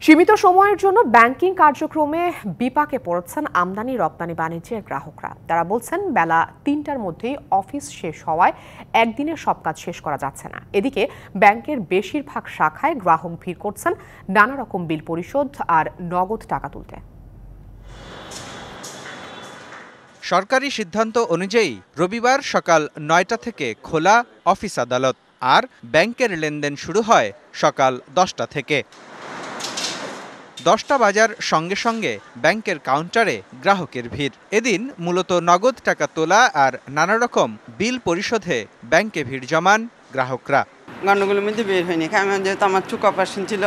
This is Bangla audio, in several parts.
সীমিত সময়ের জন্য ব্যাংকিং কার্যক্রমে বিপাকে পড়েছেন আমদানি রপ্তানি বাণিজ্যের গ্রাহকরা। তারা বলছেন বেলা ৩টার মধ্যেই অফিস শেষ হওয়ায় একদিনে সব কাজ শেষ করা যাচ্ছে না। এদিকে ব্যাংকের বেশিরভাগ শাখায় গ্রাহক ভিড় করছেন নানা রকম বিল পরিশোধ আর নগদ টাকা তুলতে। সরকারি সিদ্ধান্ত অনুযায়ী রবিবার সকাল ৯টা থেকে খোলা অফিস আদালত, আর ব্যাংকের লেনদেন শুরু হয় সকাল 10টা থেকে। 10টা বাজার সঙ্গে সঙ্গে ব্যাংকের কাউন্টারে গ্রাহকের ভিড়। এদিন মূলত নগদ টাকা তোলা আর নানা রকম বিল পরিশোধে ব্যাংকে ভিড় জমান গ্রাহকরা। গন্ডগোলের মধ্যে বের হয়নি, কারণ যেহেতু আমার চোখ অপারেশন ছিল,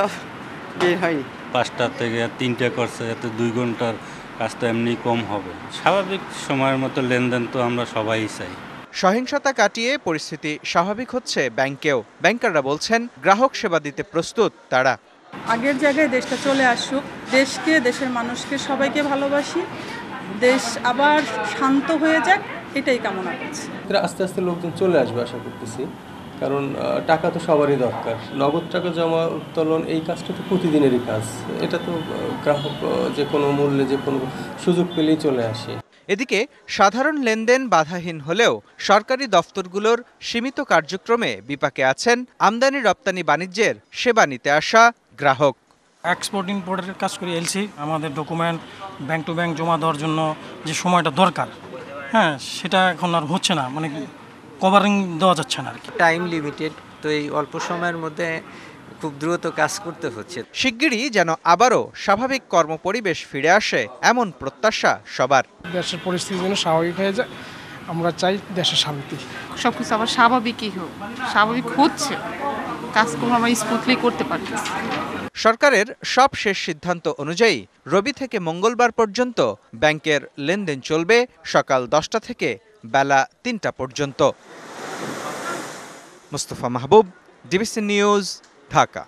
বের হয়নি। 5টা থেকে 3টে করছে, এতে 2 ঘন্টার কাজ তো এমনি কম হবে। স্বাভাবিক সময়ের মতো লেনদেন তো আমরা সবাই চাই। সহিংসতা কাটিয়ে পরিস্থিতি স্বাভাবিক হচ্ছে ব্যাংকেও। ব্যাংকাররা বলছেন গ্রাহক সেবা দিতে প্রস্তুত তারা। আগের জায়গায় দেশটা চলে আসুক, দেশকে, দেশের মানুষকে সবাইকে ভালোবাসি, দেশ আবার শান্ত হয়ে যাক, এটাই কামনা করছি। আস্তে আস্তে লোকজন চলে আসবে আশা করতেছি, কারণ টাকা তো সবারই দরকার। নগদ টাকা জমা উত্তোলন এই কাজটা তো প্রতিদিনেরই কাজ। এটা তো গ্রাহক যে কোনো মূল্যে যে কোনো সুযোগ পেলেই চলে আসে। এদিকে সাধারণ লেনদেন বাধাহীন হলেও সরকারি দফতরগুলোর সীমিত কার্যক্রমে বিপাকে আছেন আমদানি রপ্তানি বাণিজ্যের সেবা নিতে আসা গ্রাহক। এক্সপোর্ট ইম্পোর্টের কাজ করি এলসি, আমাদের ডকুমেন্ট ব্যাংক টু ব্যাংক জমা দেওয়ার জন্য যে সময়টা দরকার, সেটা এখন আর হচ্ছে না, মানে কভারিং দেওয়া যাচ্ছে না আর কি। টাইম লিমিটেড, তো এই অল্প সময়ের মধ্যে খুব দ্রুত কাজ করতে হচ্ছে। শিগগিরই যেন আবারও স্বাভাবিক কর্মপরিবেশ ফিরে আসে এমন প্রত্যাশা সবার। দেশের পরিস্থিতি যেন স্বাভাবিক হয়ে যায়, আমরা চাই দেশের শান্তি। সবকিছু আবার স্বাভাবিকই হোক, স্বাভাবিক হচ্ছে, কাজগুলো আমরা স্মুথলি করতে পারতেছি। সরকারের সব শেষ সিদ্ধান্ত অনুযায়ী রবি থেকে মঙ্গলবার পর্যন্ত ব্যাংকের লেনদেন চলবে সকাল 10টা থেকে বেলা 3টা পর্যন্ত। মুস্তফা মাহবুব, ডিবিসি নিউজ, ঢাকা।